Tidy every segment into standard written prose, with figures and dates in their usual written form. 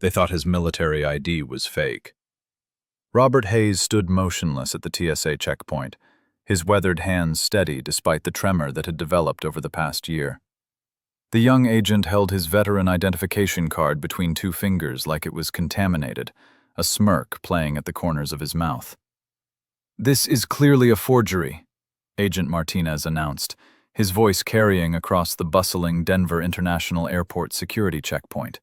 They thought his military ID was fake. Robert Hayes stood motionless at the TSA checkpoint, his weathered hands steady despite the tremor that had developed over the past year. The young agent held his veteran identification card between two fingers like it was contaminated, a smirk playing at the corners of his mouth. "This is clearly a forgery," Agent Martinez announced, his voice carrying across the bustling Denver International Airport security checkpoint.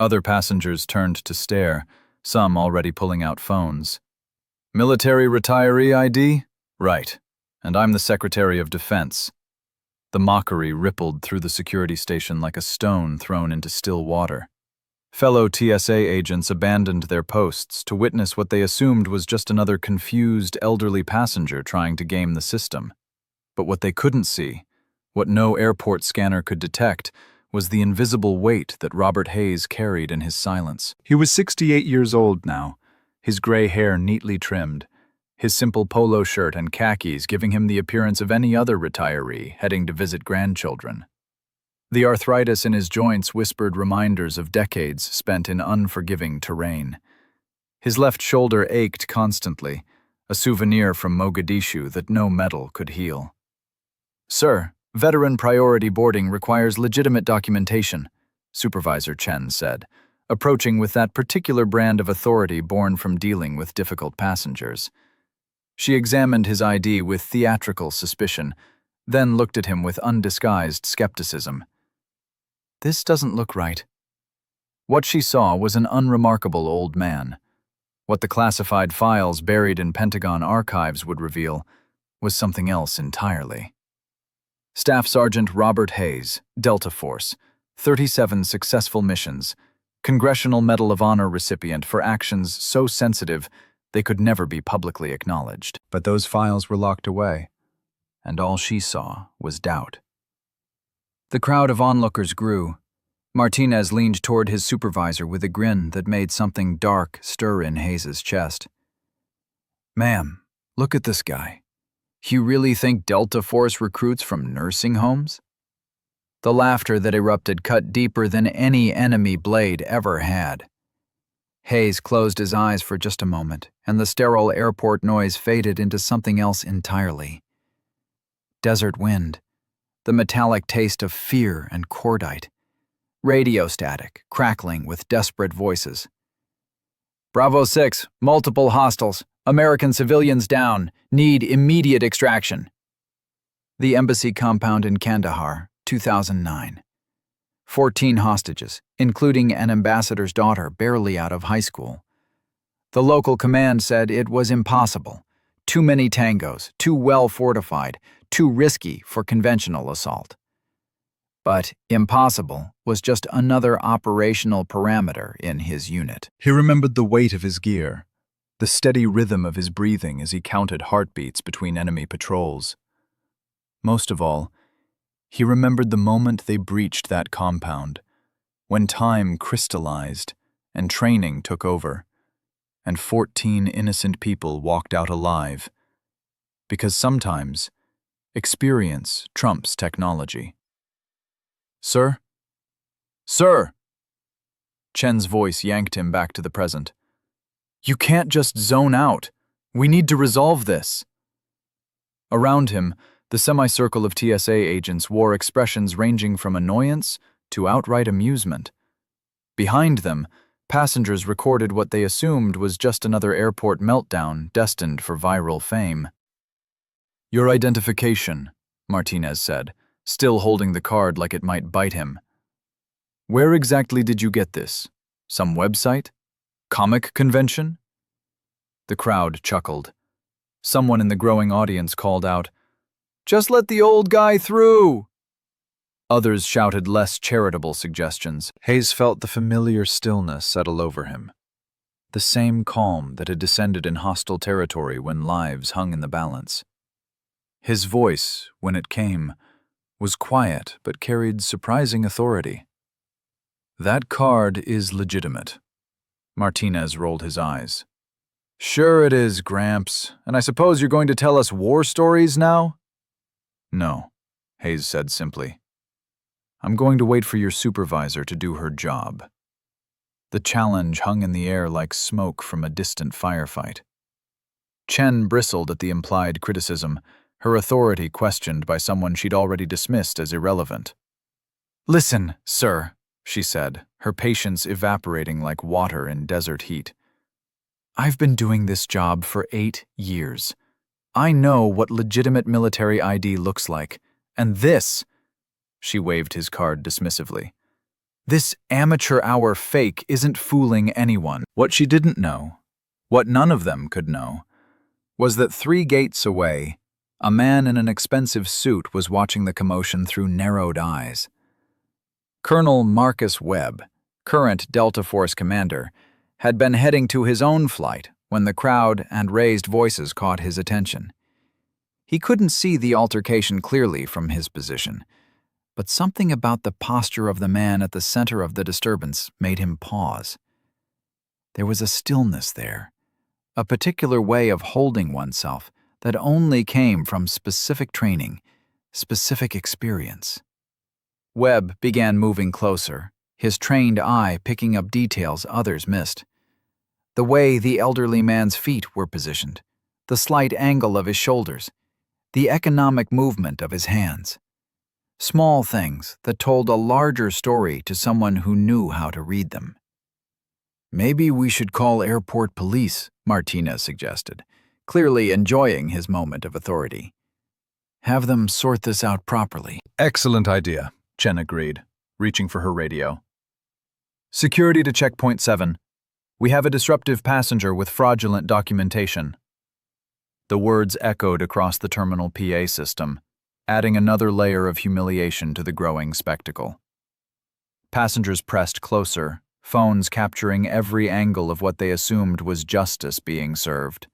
Other passengers turned to stare, some already pulling out phones. "Military retiree ID? Right. And I'm the Secretary of Defense." The mockery rippled through the security station like a stone thrown into still water. Fellow TSA agents abandoned their posts to witness what they assumed was just another confused elderly passenger trying to game the system. But what they couldn't see, what no airport scanner could detect, was the invisible weight that Robert Hayes carried in his silence. He was 68 years old now, his gray hair neatly trimmed, his simple polo shirt and khakis giving him the appearance of any other retiree heading to visit grandchildren. The arthritis in his joints whispered reminders of decades spent in unforgiving terrain. His left shoulder ached constantly, a souvenir from Mogadishu that no metal could heal. "Sir, veteran priority boarding requires legitimate documentation," Supervisor Chen said, approaching with that particular brand of authority born from dealing with difficult passengers. She examined his ID with theatrical suspicion, then looked at him with undisguised skepticism. "This doesn't look right." What she saw was an unremarkable old man. What the classified files buried in Pentagon archives would reveal was something else entirely. Staff Sergeant Robert Hayes, Delta Force, 37 successful missions, Congressional Medal of Honor recipient for actions so sensitive they could never be publicly acknowledged. But those files were locked away, and all she saw was doubt. The crowd of onlookers grew. Martinez leaned toward his supervisor with a grin that made something dark stir in Hayes's chest. "Ma'am, look at this guy. You really think Delta Force recruits from nursing homes?" The laughter that erupted cut deeper than any enemy blade ever had. Hayes closed his eyes for just a moment, and the sterile airport noise faded into something else entirely. Desert wind, the metallic taste of fear and cordite, radio static crackling with desperate voices. "Bravo 6, multiple hostiles, American civilians down, need immediate extraction." The embassy compound in Kandahar, 2009. 14 hostages, including an ambassador's daughter barely out of high school. The local command said it was impossible. Too many tangos, too well fortified, too risky for conventional assault. But impossible was just another operational parameter in his unit. He remembered the weight of his gear, the steady rhythm of his breathing as he counted heartbeats between enemy patrols. Most of all, he remembered the moment they breached that compound, when time crystallized and training took over, and 14 innocent people walked out alive. Because sometimes, experience trumps technology. "Sir? Sir!" Chen's voice yanked him back to the present. "You can't just zone out. We need to resolve this." Around him, the semicircle of TSA agents wore expressions ranging from annoyance to outright amusement. Behind them, passengers recorded what they assumed was just another airport meltdown destined for viral fame. "Your identification," Martinez said, still holding the card like it might bite him. "Where exactly did you get this? Some website? Comic convention?" The crowd chuckled. Someone in the growing audience called out, "Just let the old guy through!" Others shouted less charitable suggestions. Hayes felt the familiar stillness settle over him. The same calm that had descended in hostile territory when lives hung in the balance. His voice, when it came, was quiet but carried surprising authority. "That card is legitimate." Martinez rolled his eyes. "Sure it is, Gramps. And I suppose you're going to tell us war stories now?" "No," Hayes said simply. "I'm going to wait for your supervisor to do her job." The challenge hung in the air like smoke from a distant firefight. Chen bristled at the implied criticism, her authority questioned by someone she'd already dismissed as irrelevant. "Listen, sir," she said, her patience evaporating like water in desert heat. "I've been doing this job for 8 years. I know what legitimate military ID looks like, and this," she waved his card dismissively, "this amateur hour fake isn't fooling anyone." What she didn't know, what none of them could know, was that 3 gates away, a man in an expensive suit was watching the commotion through narrowed eyes. Colonel Marcus Webb, current Delta Force commander, had been heading to his own flight when the crowd and raised voices caught his attention. He couldn't see the altercation clearly from his position, but something about the posture of the man at the center of the disturbance made him pause. There was a stillness there, a particular way of holding oneself that only came from specific training, specific experience. Webb began moving closer, his trained eye picking up details others missed. The way the elderly man's feet were positioned, the slight angle of his shoulders, the economic movement of his hands. Small things that told a larger story to someone who knew how to read them. "Maybe we should call airport police," Martinez suggested, clearly enjoying his moment of authority. "Have them sort this out properly." "Excellent idea," Chen agreed, reaching for her radio. "Security to checkpoint 7. We have a disruptive passenger with fraudulent documentation." The words echoed across the terminal PA system, adding another layer of humiliation to the growing spectacle. Passengers pressed closer, phones capturing every angle of what they assumed was justice being served.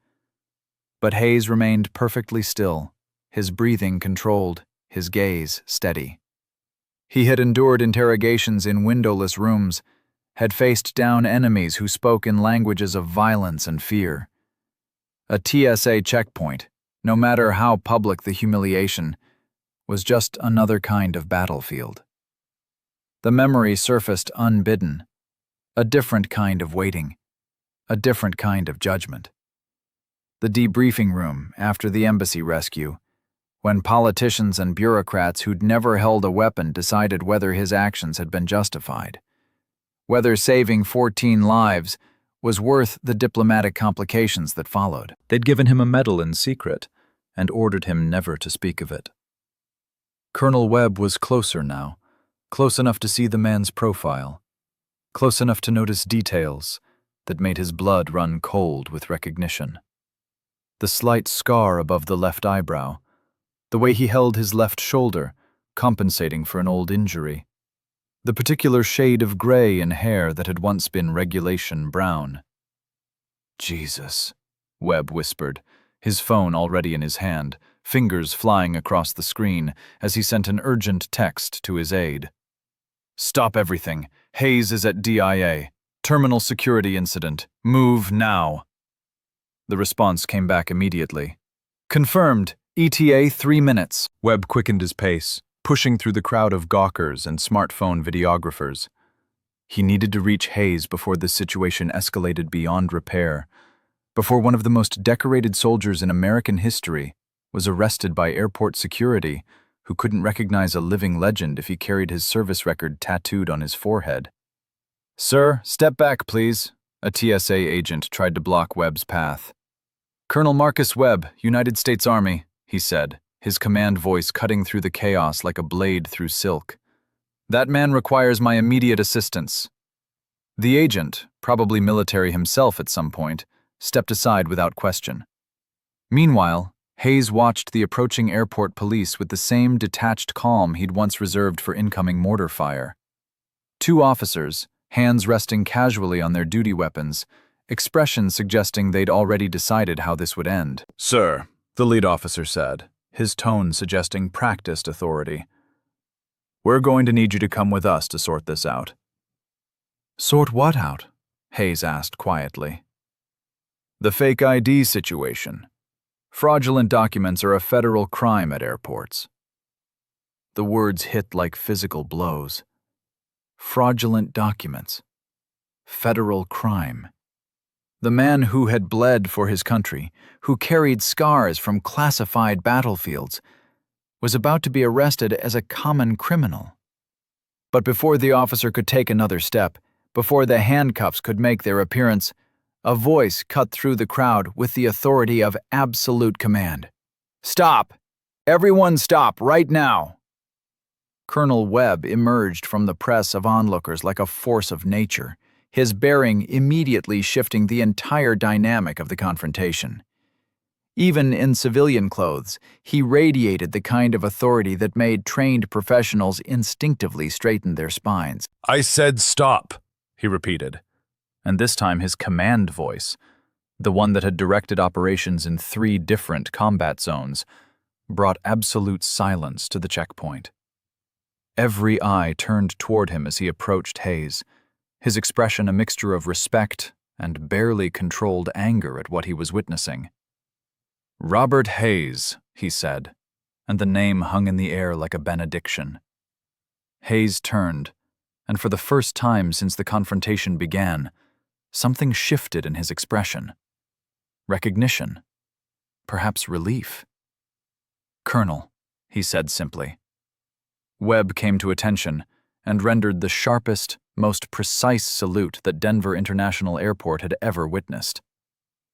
But Hayes remained perfectly still, his breathing controlled, his gaze steady. He had endured interrogations in windowless rooms, had faced down enemies who spoke in languages of violence and fear. A TSA checkpoint, no matter how public the humiliation, was just another kind of battlefield. The memory surfaced unbidden, a different kind of waiting, a different kind of judgment. The debriefing room after the embassy rescue, when politicians and bureaucrats who'd never held a weapon decided whether his actions had been justified, whether saving 14 lives was worth the diplomatic complications that followed. They'd given him a medal in secret and ordered him never to speak of it. Colonel Webb was closer now, close enough to see the man's profile, close enough to notice details that made his blood run cold with recognition. The slight scar above the left eyebrow, the way he held his left shoulder, compensating for an old injury, the particular shade of gray in hair that had once been regulation brown. "Jesus," Webb whispered, his phone already in his hand, fingers flying across the screen as he sent an urgent text to his aide. "Stop everything. Hayes is at DIA. Terminal security incident. Move now." The response came back immediately. "Confirmed. ETA 3 minutes." Webb quickened his pace, pushing through the crowd of gawkers and smartphone videographers. He needed to reach Hayes before the situation escalated beyond repair, before one of the most decorated soldiers in American history was arrested by airport security who couldn't recognize a living legend if he carried his service record tattooed on his forehead. "Sir, step back, please." A TSA agent tried to block Webb's path. "Colonel Marcus Webb, United States Army," he said, his command voice cutting through the chaos like a blade through silk. "That man requires my immediate assistance." The agent, probably military himself at some point, stepped aside without question. Meanwhile, Hayes watched the approaching airport police with the same detached calm he'd once reserved for incoming mortar fire. 2 officers, hands resting casually on their duty weapons, expressions suggesting they'd already decided how this would end. "Sir," the lead officer said, his tone suggesting practiced authority, "we're going to need you to come with us to sort this out." "Sort what out?" Hayes asked quietly. "The fake ID situation. Fraudulent documents are a federal crime at airports." The words hit like physical blows. Fraudulent documents. federal crime. The man who had bled for his country, who carried scars from classified battlefields, was about to be arrested as a common criminal. But before the officer could take another step, before the handcuffs could make their appearance, a voice cut through the crowd with the authority of absolute command. "Stop! Everyone stop right now!" Colonel Webb emerged from the press of onlookers like a force of nature, his bearing immediately shifting the entire dynamic of the confrontation. Even in civilian clothes, he radiated the kind of authority that made trained professionals instinctively straighten their spines. "I said stop," he repeated, and this time his command voice, the one that had directed operations in 3 different combat zones, brought absolute silence to the checkpoint. Every eye turned toward him as he approached Hayes, his expression a mixture of respect and barely controlled anger at what he was witnessing. "Robert Hayes," he said, and the name hung in the air like a benediction. Hayes turned, and for the first time since the confrontation began, something shifted in his expression. Recognition. Perhaps relief. "Colonel," he said simply. Webb came to attention and rendered the sharpest, most precise salute that Denver International Airport had ever witnessed.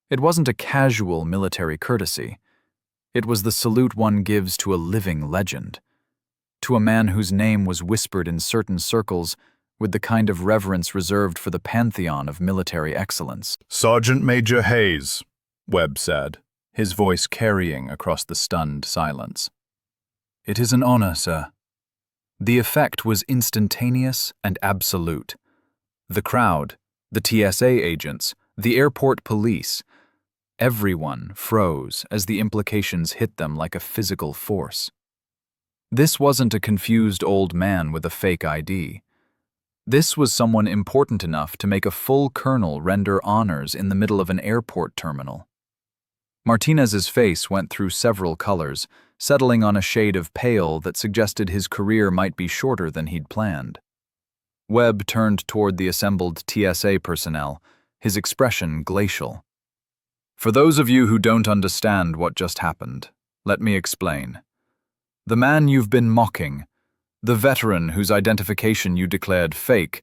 It wasn't a casual military courtesy. It was the salute one gives to a living legend, to a man whose name was whispered in certain circles with the kind of reverence reserved for the pantheon of military excellence. "Sergeant Major Hayes," Webb said, his voice carrying across the stunned silence. "It is an honor, sir." The effect was instantaneous and absolute. The crowd, the TSA agents, the airport police, everyone froze as the implications hit them like a physical force. This wasn't a confused old man with a fake ID. This was someone important enough to make a full colonel render honors in the middle of an airport terminal. Martinez's face went through several colors, settling on a shade of pale that suggested his career might be shorter than he'd planned. Webb turned toward the assembled TSA personnel, his expression glacial. "For those of you who don't understand what just happened, let me explain. The man you've been mocking, the veteran whose identification you declared fake,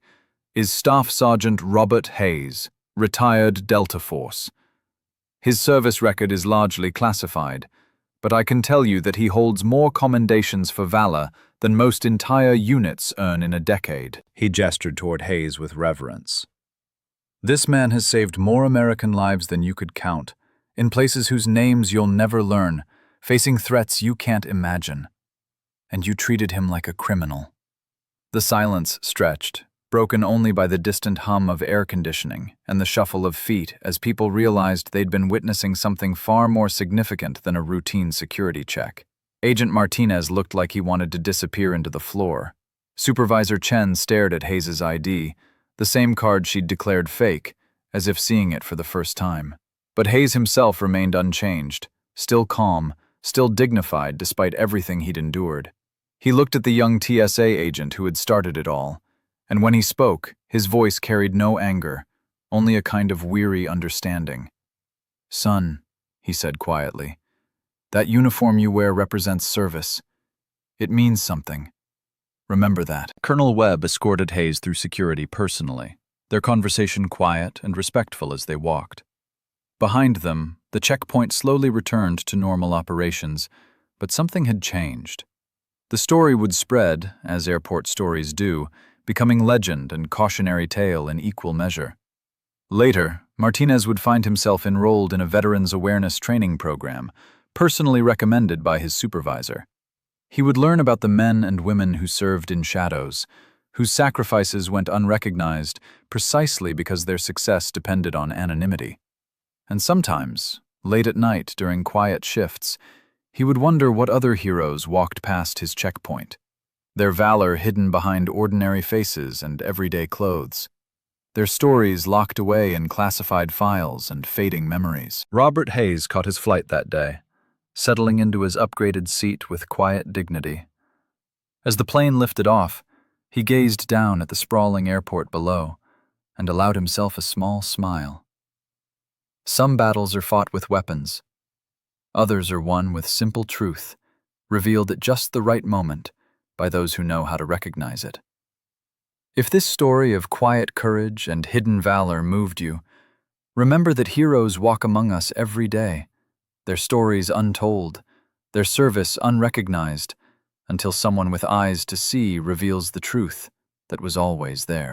is Staff Sergeant Robert Hayes, retired Delta Force. His service record is largely classified, but I can tell you that he holds more commendations for valor than most entire units earn in a decade." He gestured toward Hayes with reverence. "This man has saved more American lives than you could count, in places whose names you'll never learn, facing threats you can't imagine. And you treated him like a criminal." The silence stretched, broken only by the distant hum of air conditioning and the shuffle of feet as people realized they'd been witnessing something far more significant than a routine security check. Agent Martinez looked like he wanted to disappear into the floor. Supervisor Chen stared at Hayes' ID, the same card she'd declared fake, as if seeing it for the first time. But Hayes himself remained unchanged, still calm, still dignified despite everything he'd endured. He looked at the young TSA agent who had started it all, and when he spoke, his voice carried no anger, only a kind of weary understanding. "Son," he said quietly, "that uniform you wear represents service. It means something. Remember that." Colonel Webb escorted Hayes through security personally, their conversation quiet and respectful as they walked. Behind them, the checkpoint slowly returned to normal operations, but something had changed. The story would spread, as airport stories do, becoming legend and cautionary tale in equal measure. Later, Martinez would find himself enrolled in a Veterans Awareness Training program, personally recommended by his supervisor. He would learn about the men and women who served in shadows, whose sacrifices went unrecognized precisely because their success depended on anonymity. And sometimes, late at night during quiet shifts, he would wonder what other heroes walked past his checkpoint, their valor hidden behind ordinary faces and everyday clothes, their stories locked away in classified files and fading memories. Robert Hayes caught his flight that day, settling into his upgraded seat with quiet dignity. As the plane lifted off, he gazed down at the sprawling airport below, and allowed himself a small smile. Some battles are fought with weapons. Others are won with simple truth, revealed at just the right moment by those who know how to recognize it. If this story of quiet courage and hidden valor moved you, remember that heroes walk among us every day, their stories untold, their service unrecognized, until someone with eyes to see reveals the truth that was always there.